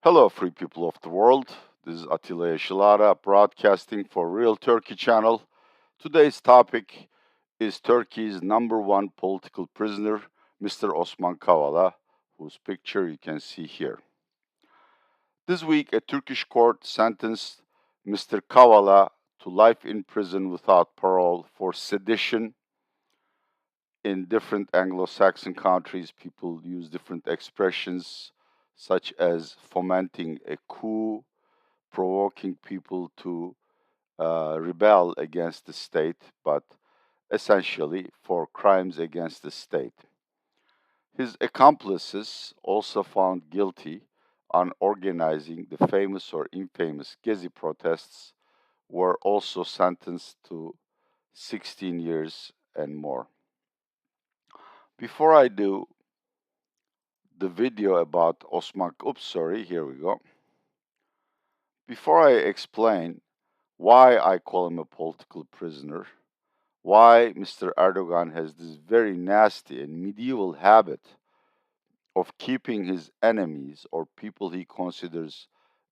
Hello, free people of the world. This is Atilla Yeşilara broadcasting for Real Turkey channel. Today's topic is Turkey's number one political prisoner, Mr. Osman Kavala, whose picture you can see here. This week, a Turkish court sentenced Mr. Kavala to life in prison without parole for sedition. In different Anglo-Saxon countries, people use different expressions such as fomenting a coup, provoking people to rebel against the state, but essentially for crimes against the state. His accomplices, also found guilty on organizing the famous or infamous Gezi protests, were also sentenced to 16 years and more. Before I do the video about Osman, here we go. Before I explain why I call him a political prisoner, why Mr. Erdogan has this very nasty and medieval habit of keeping his enemies or people he considers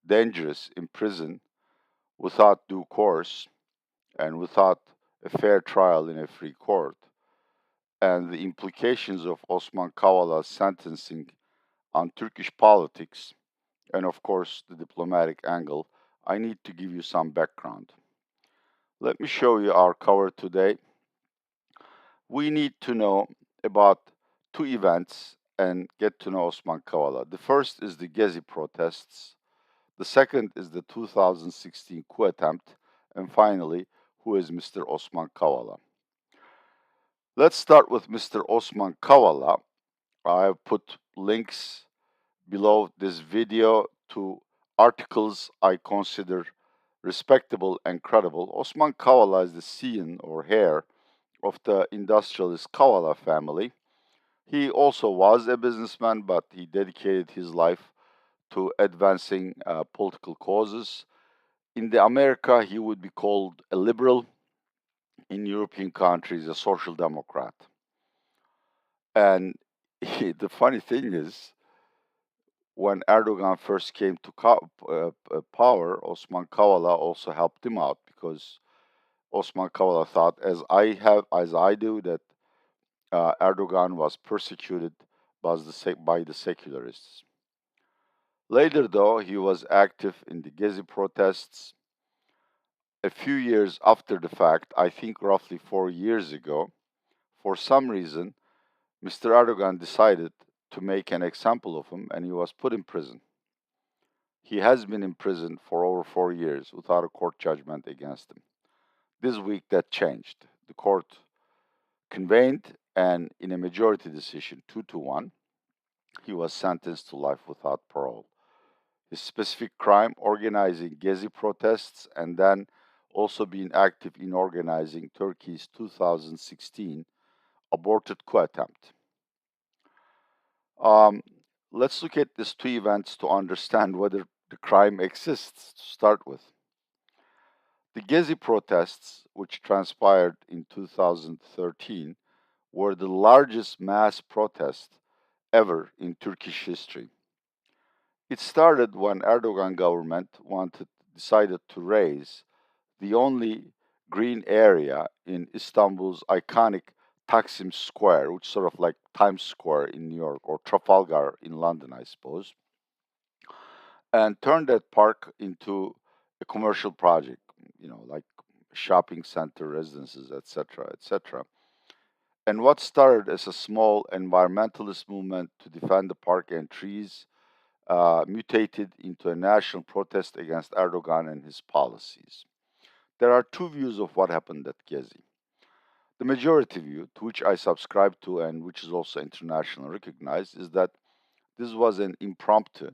dangerous in prison without due course and without a fair trial in a free court, and the implications of Osman Kavala sentencing on Turkish politics, and of course the diplomatic angle, I need to give you some background. Let me show you our cover today. We need to know about two events and get to know Osman Kavala. The first is the Gezi protests. The second is the 2016 coup attempt. And finally, who is Mr. Osman Kavala? Let's start with Mr. Osman Kavala. I have put links below this video to articles I consider respectable and credible. Osman Kavala is the scion or heir of the industrialist Kavala family. He also was a businessman, but he dedicated his life to advancing political causes. In the America, he would be called a liberal. In European countries, a social democrat. And the funny thing is, when Erdogan first came to power, Osman Kavala also helped him out because Osman Kavala thought, as I do, that Erdogan was persecuted by the secularists. Later, though, he was active in the Gezi protests. A few years after the fact, I think roughly 4 years ago, for some reason, Mr. Erdogan decided to make an example of him and he was put in prison. He has been in prison for over 4 years without a court judgment against him. This week that changed. The court convened and in a majority decision, 2-1, he was sentenced to life without parole. His specific crime, organizing Gezi protests and then also being active in organizing Turkey's 2016 aborted coup attempt. Let's look at these two events to understand whether the crime exists to start with. The Gezi protests, which transpired in 2013, were the largest mass protest ever in Turkish history. It started when Erdogan government decided to raise the only green area in Istanbul's iconic Taksim Square, which is sort of like Times Square in New York or Trafalgar in London, I suppose, and turned that park into a commercial project, like shopping center, residences, etc., etc. And what started as a small environmentalist movement to defend the park and trees mutated into a national protest against Erdogan and his policies. There are two views of what happened at Gezi. The majority view, to which I subscribe to and which is also internationally recognized, is that this was an impromptu,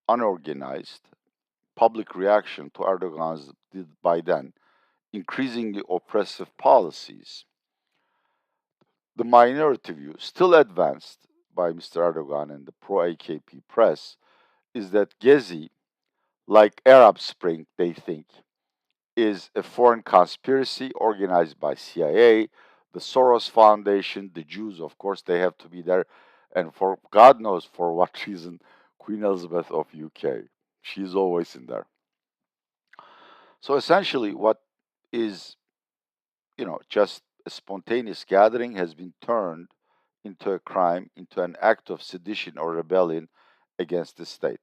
unorganized public reaction to Erdogan's, by then, increasingly oppressive policies. The minority view, still advanced by Mr. Erdogan and the pro-AKP press, is that Gezi, like Arab Spring, they think, is a foreign conspiracy organized by CIA, the Soros Foundation, the Jews, of course, they have to be there, and for God knows for what reason, Queen Elizabeth of UK. She's always in there. So essentially, what is, just a spontaneous gathering has been turned into a crime, into an act of sedition or rebellion against the state.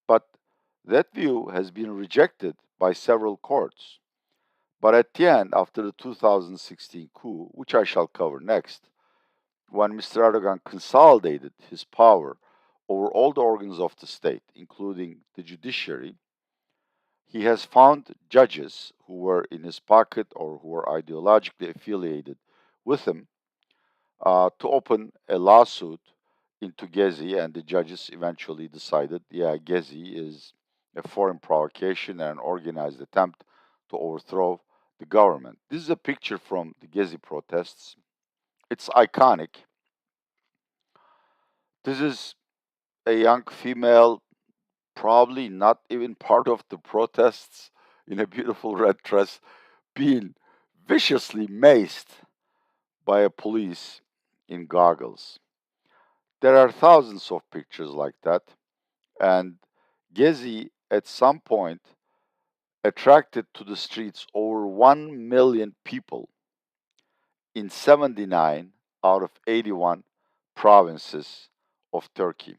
But that view has been rejected by several courts. But at the end, after the 2016 coup, which I shall cover next, when Mr. Erdogan consolidated his power over all the organs of the state, including the judiciary, he has found judges who were in his pocket or who were ideologically affiliated with him to open a lawsuit into Gezi, and the judges eventually decided, yeah, Gezi is a foreign provocation and an organized attempt to overthrow the government. This is a picture from the Gezi protests. It's iconic. This is a young female, probably not even part of the protests, in a beautiful red dress, being viciously maced by a police in goggles. There are thousands of pictures like that, and Gezi at some point attracted to the streets over 1 million people in 79 out of 81 provinces of Turkey.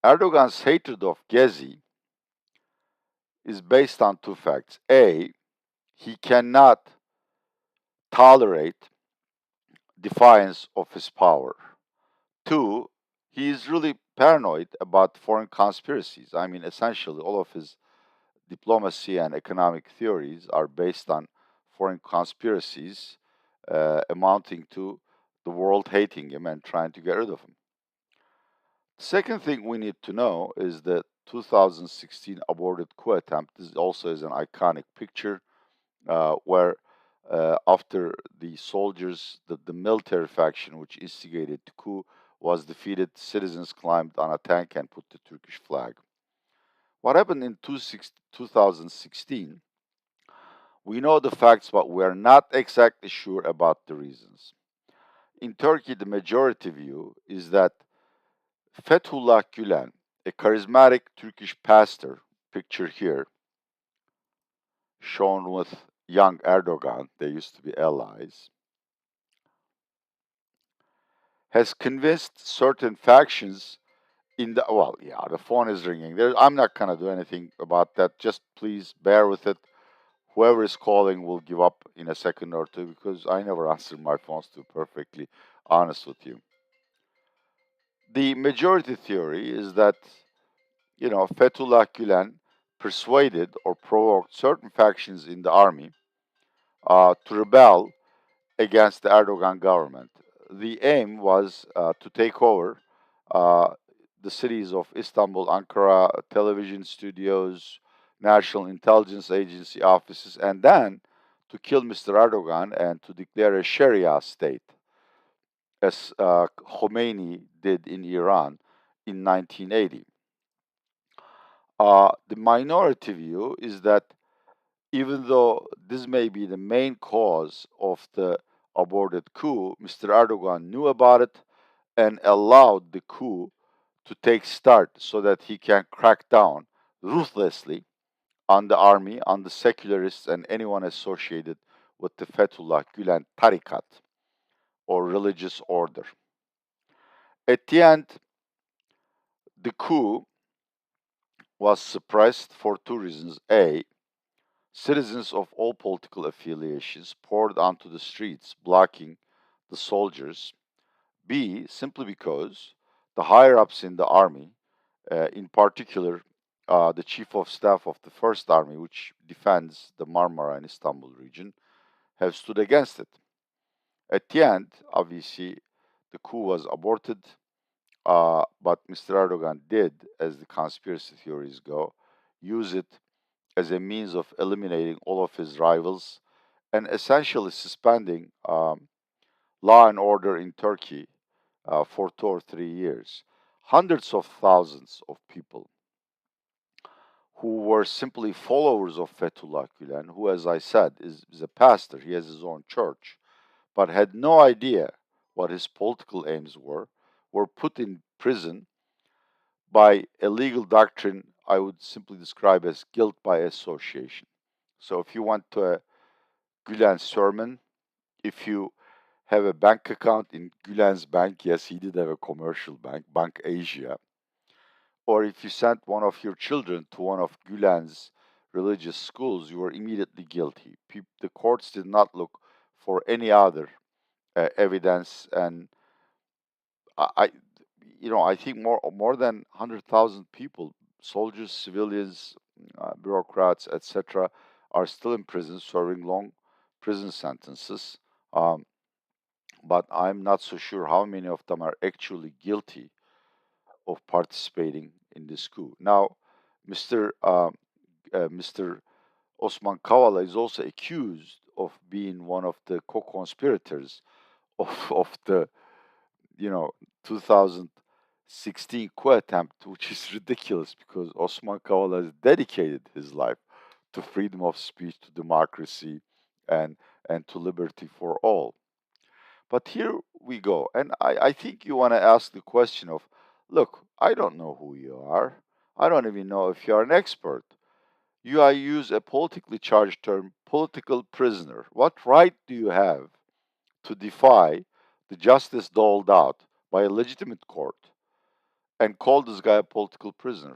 Erdogan's hatred of Gezi is based on two facts. A, he cannot tolerate defiance of his power. Two, he is really paranoid about foreign conspiracies. I mean, essentially, all of his diplomacy and economic theories are based on foreign conspiracies amounting to the world hating him and trying to get rid of him. The second thing we need to know is that 2016 aborted coup attempt. This also is an iconic picture where after the soldiers, the military faction which instigated the coup was defeated, citizens climbed on a tank and put the Turkish flag. What happened in 2016? We know the facts, but we are not exactly sure about the reasons. In Turkey, the majority view is that Fethullah Gülen, a charismatic Turkish pastor, pictured here, shown with young Erdogan, they used to be allies, has convinced certain factions in the, well, yeah, the phone is ringing. I'm not going to do anything about that. Just please bear with it. Whoever is calling will give up in a second or two because I never answer my phones, to be perfectly honest with you. The majority theory is that, Fethullah Gülen persuaded or provoked certain factions in the army to rebel against the Erdogan government. The aim was to take over uh, the cities of Istanbul, Ankara, television studios, National Intelligence Agency offices, and then to kill Mr. Erdogan and to declare a Sharia state, as Khomeini did in Iran in 1980. The minority view is that even though this may be the main cause of the aborted coup, Mr. Erdogan knew about it and allowed the coup to take start so that he can crack down ruthlessly on the army, on the secularists, and anyone associated with the Fethullah Gülen tarikat or religious order. At the end, the coup was suppressed for two reasons. A, citizens of all political affiliations poured onto the streets, blocking the soldiers. B, simply because the higher ups in the army, in particular the chief of staff of the First Army, which defends the Marmara and Istanbul region, have stood against it. At the end, obviously, the coup was aborted, but Mr. Erdogan did, as the conspiracy theories go, use it as a means of eliminating all of his rivals and essentially suspending law and order in Turkey for 2 or 3 years. Hundreds of thousands of people who were simply followers of Fethullah Gülen, who, as I said, is a pastor, he has his own church, but had no idea what his political aims were put in prison by a legal doctrine I would simply describe as guilt by association. So if you went to a Gülen sermon, if you have a bank account in Gülen's bank, yes, he did have a commercial bank, Bank Asia, or if you sent one of your children to one of Gülen's religious schools, you were immediately guilty. The courts did not look for any other evidence, and I, I think more than 100,000 people, soldiers, civilians, bureaucrats, etc., are still in prison serving long prison sentences. Um, but I'm not so sure how many of them are actually guilty of participating in this coup. Now, Mr. Osman Kavala is also accused of being one of the co-conspirators of the 2016 coup attempt, which is ridiculous because Osman Kavala has dedicated his life to freedom of speech, to democracy, and to liberty for all. But here we go, and I think you want to ask the question of, look, I don't know who you are. I don't even know if you are an expert. You I use a politically charged term, political prisoner. What right do you have to defy the justice doled out by a legitimate court and call this guy a political prisoner?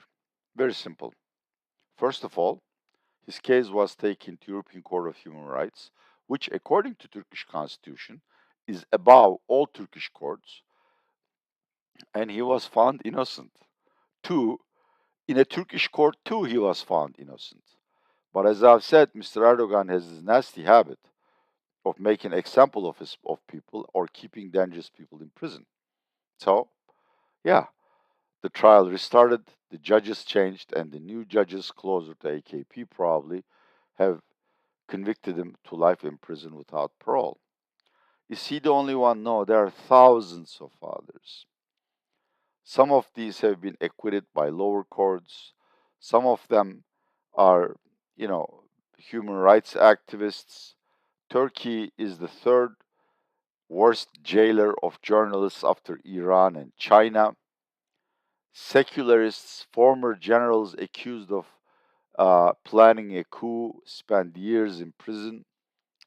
Very simple. First of all, his case was taken to European Court of Human Rights, which according to Turkish constitution is above all Turkish courts, and he was found innocent. Two, in a Turkish court too he was found innocent. But as I've said, Mr. Erdogan has this nasty habit of making example of people or keeping dangerous people in prison. So, yeah, the trial restarted, the judges changed, and the new judges closer to AKP probably have convicted him to life in prison without parole. Is he the only one? No, there are thousands of others. Some of these have been acquitted by lower courts. Some of them are, you know, human rights activists. Turkey is the third worst jailer of journalists after Iran and China. Secularists, former generals accused of planning a coup, spend years in prison.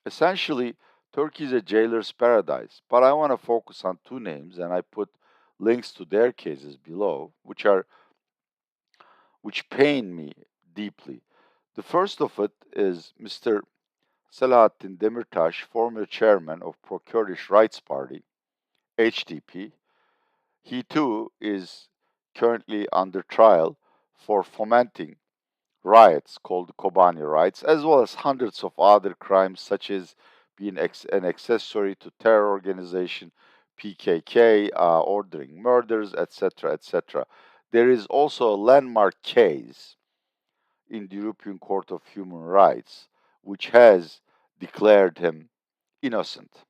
Essentially, Turkey is a jailer's paradise. But I want to focus on two names, and I put links to their cases below, which pain me deeply. The first of it is Mr. Selahattin Demirtas, former chairman of Pro-Kurdish Rights Party, HDP. He too is currently under trial for fomenting riots called Kobani riots, as well as hundreds of other crimes such as being an accessory to terror organization, PKK, ordering murders, etc., etc. There is also a landmark case in the European Court of Human Rights, which has declared him innocent.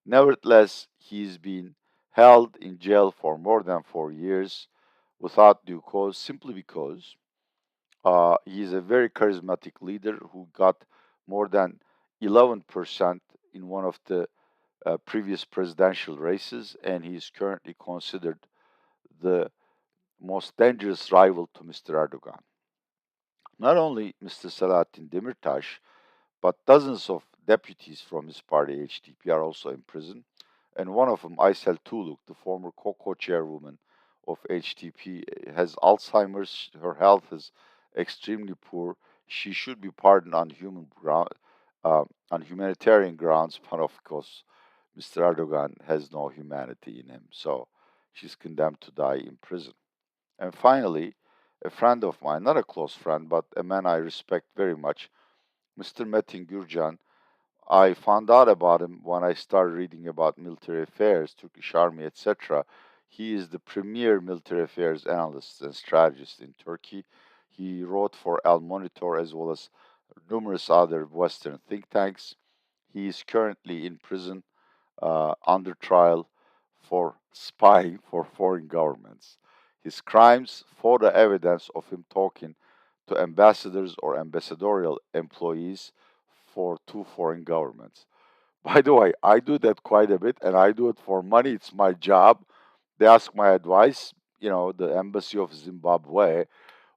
Nevertheless, he's been held in jail for more than 4 years without due cause, simply because he's a very charismatic leader who got more than 11% in one of the previous presidential races, and he is currently considered the most dangerous rival to Mr. Erdogan. Not only Mr. Selahattin Demirtas, but dozens of deputies from his party, HDP, are also in prison. And one of them, Aysel Turluk, the former co-chairwoman of HDP, has Alzheimer's. Her health is extremely poor. She should be pardoned on on humanitarian grounds, but of course, Mr. Erdogan has no humanity in him, so she's condemned to die in prison. And finally, a friend of mine, not a close friend, but a man I respect very much, Mr. Metin Gurjan. I found out about him when I started reading about military affairs, Turkish army, etc. He is the premier military affairs analyst and strategist in Turkey. He wrote for Al Monitor as well as numerous other Western think tanks. He is currently in prison under trial for spying for foreign governments. His crimes, photo evidence of him talking to ambassadors or ambassadorial employees for two foreign governments. By the way, I do that quite a bit and I do it for money. It's my job. They ask my advice. the embassy of Zimbabwe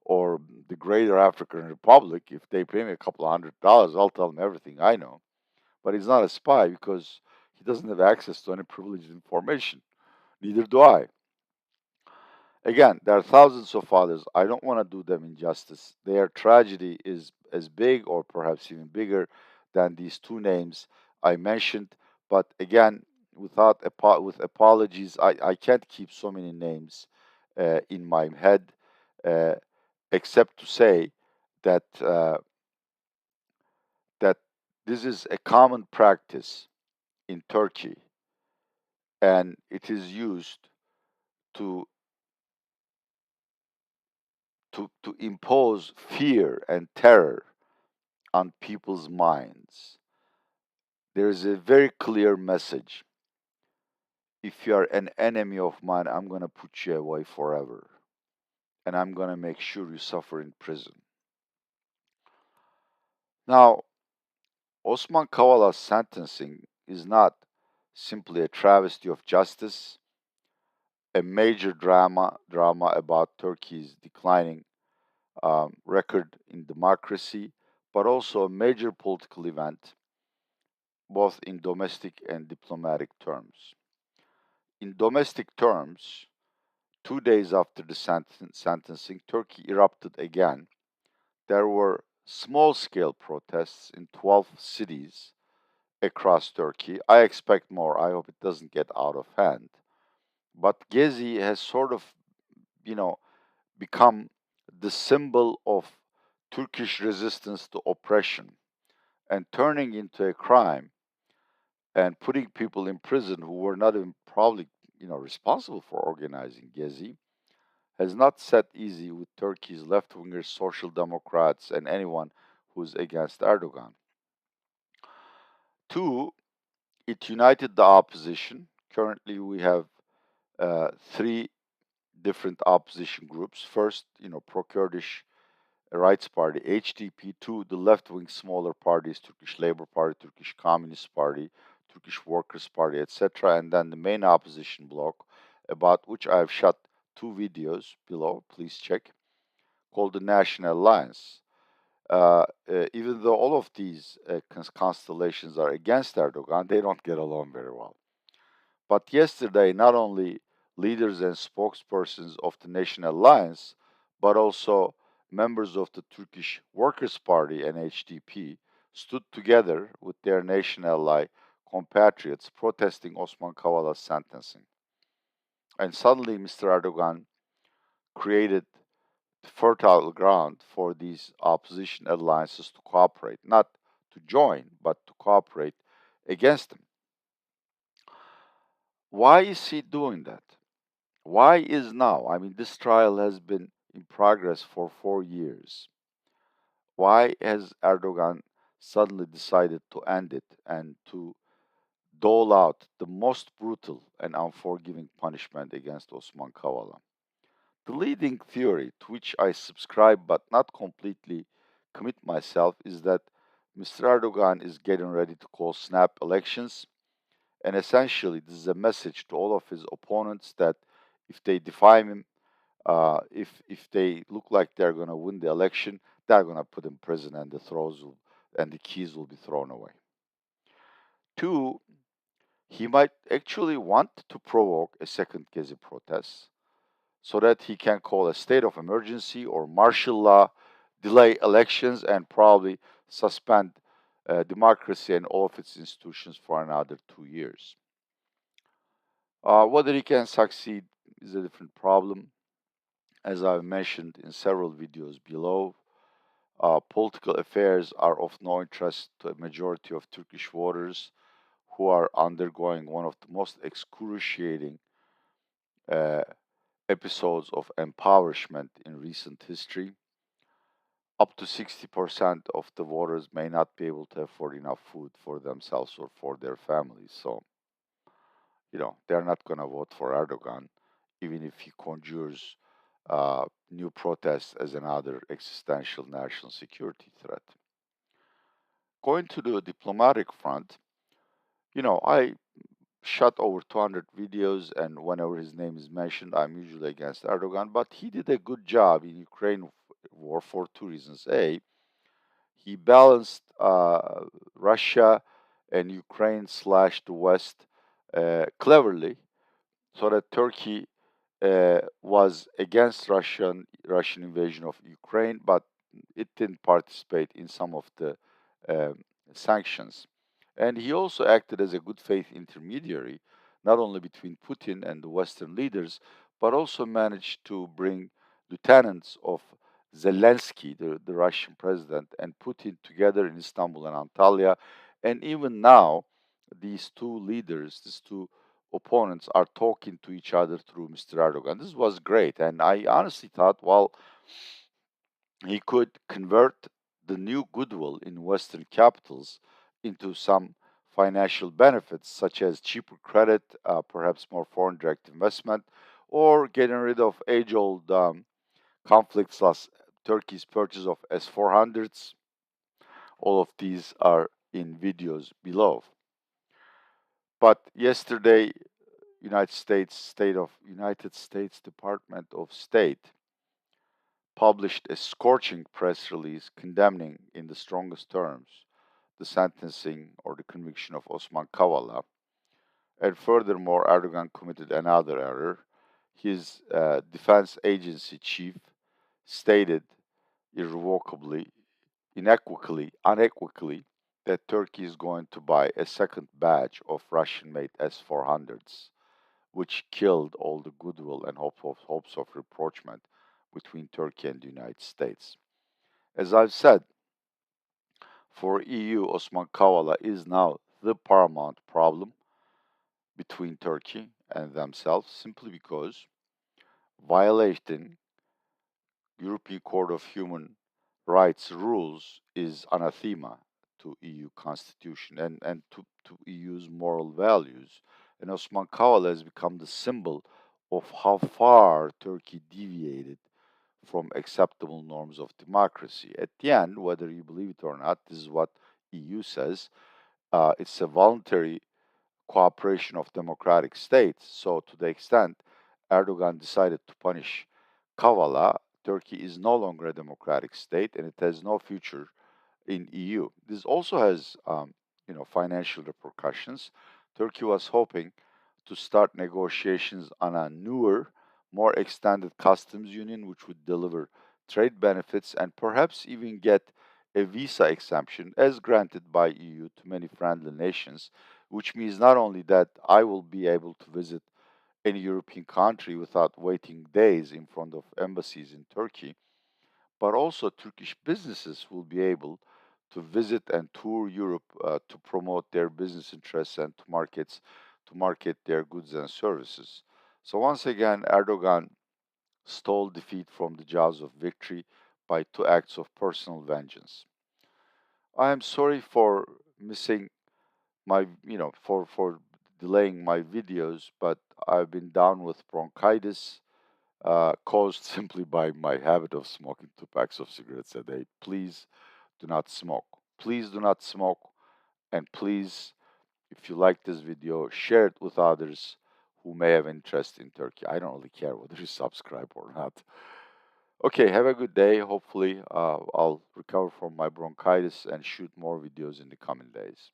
or the Greater African Republic, if they pay me a couple of $100, I'll tell them everything I know. But he's not a spy because he doesn't have access to any privileged information. Neither do I. Again, there are thousands of others. I don't want to do them injustice. Their tragedy is as big or perhaps even bigger than these two names I mentioned. But again, with apologies, I can't keep so many names in my head, uh, except to say that that this is a common practice in Turkey, and it is used to to impose fear and terror on people's minds. There is a very clear message. If you are an enemy of mine, I'm going to put you away forever. And I'm going to make sure you suffer in prison. Now, Osman Kavala's sentencing is not simply a travesty of justice, a major drama about Turkey's declining record in democracy, but also a major political event, both in domestic and diplomatic terms. In domestic terms, 2 days after the sentencing, Turkey erupted again. There were small scale protests in 12 cities across Turkey. I expect more. I hope it doesn't get out of hand. But Gezi has sort of, you know, become the symbol of Turkish resistance to oppression and turning into a crime and putting people in prison who were not even probably, responsible for organizing Gezi has not sat easy with Turkey's left wingers, social democrats, and anyone who's against Erdogan. Two, it united the opposition. Currently, we have three different opposition groups. First, pro Kurdish Rights Party, HDP. Two, the left wing smaller parties, Turkish Labour Party, Turkish Communist Party, Turkish Workers' Party, etc. And then the main opposition bloc, about which I have shot two videos below, please check, called the National Alliance. Even though all of these constellations are against Erdogan, they don't get along very well. But yesterday, not only leaders and spokespersons of the National Alliance, but also members of the Turkish Workers' Party and HDP stood together with their national ally compatriots protesting Osman Kavala sentencing. And suddenly, Mr. Erdogan created fertile ground for these opposition alliances to cooperate, not to join, but to cooperate against them. Why is he doing that? Why is now? I mean, this trial has been in progress for 4 years. Why has Erdogan suddenly decided to end it and to dole out the most brutal and unforgiving punishment against Osman Kavala? The leading theory to which I subscribe but not completely commit myself is that Mr. Erdogan is getting ready to call snap elections, and essentially this is a message to all of his opponents that if they defy him, if they look like they're going to win the election, they're going to put him in prison and and the keys will be thrown away. Two, he might actually want to provoke a second Gezi protest so that he can call a state of emergency or martial law, delay elections, and probably suspend democracy and all of its institutions for another 2 years. Whether he can succeed is a different problem. As I've mentioned in several videos below, political affairs are of no interest to a majority of Turkish voters who are undergoing one of the most excruciating uh, episodes of impoverishment in recent history. Up to 60% of the voters may not be able to afford enough food for themselves or for their families. So, they're not going to vote for Erdogan, even if he conjures new protests as another existential national security threat. Going to the diplomatic front, I shot over 200 videos, and whenever his name is mentioned, I'm usually against Erdogan. But he did a good job in Ukraine war for two reasons. A, he balanced Russia and Ukraine slash the West cleverly, so that Turkey was against Russian invasion of Ukraine, but it didn't participate in some of the um, sanctions. And he also acted as a good faith intermediary, not only between Putin and the Western leaders, but also managed to bring lieutenants of Zelensky, the Russian president, and Putin together in Istanbul and Antalya. And even now, these two leaders, these two opponents, are talking to each other through Mr. Erdogan. This was great. And I honestly thought, well, he could convert the new goodwill in Western capitals into some financial benefits, such as cheaper credit, perhaps more foreign direct investment, or getting rid of age old conflicts like Turkey's purchase of S 400s. All of these are in videos below. But yesterday, United States Department of State published a scorching press release condemning in the strongest terms the sentencing or the conviction of Osman Kavala. And furthermore, Erdogan committed another error. His defense agency chief stated irrevocably, unequivocally, that Turkey is going to buy a second batch of Russian made S 400s, which killed all the goodwill and hopes of rapprochement between Turkey and the United States. As I've said, for EU, Osman Kavala is now the paramount problem between Turkey and themselves, simply because violating European Court of Human Rights rules is anathema to EU constitution and to EU's moral values. And Osman Kavala has become the symbol of how far Turkey deviated from acceptable norms of democracy. At the end, whether you believe it or not, this is what EU says. It's a voluntary cooperation of democratic states. So, to the extent Erdogan decided to punish Kavala, Turkey is no longer a democratic state and it has no future in EU. This also has, financial repercussions. Turkey was hoping to start negotiations on a newer, more extended customs union, which would deliver trade benefits and perhaps even get a visa exemption as granted by EU to many friendly nations, which means not only that I will be able to visit any European country without waiting days in front of embassies in Turkey, but also Turkish businesses will be able to visit and tour Europe to promote their business interests and to market their goods and services. So once again, Erdogan stole defeat from the jaws of victory by two acts of personal vengeance. I am sorry for missing for delaying my videos, but I've been down with bronchitis caused simply by my habit of smoking 2 packs of cigarettes a day. Please do not smoke. Please do not smoke. And please, if you like this video, share it with others who may have interest in Turkey. I don't really care whether you subscribe or not. Okay, have a good day. Hopefully, I'll recover from my bronchitis and shoot more videos in the coming days.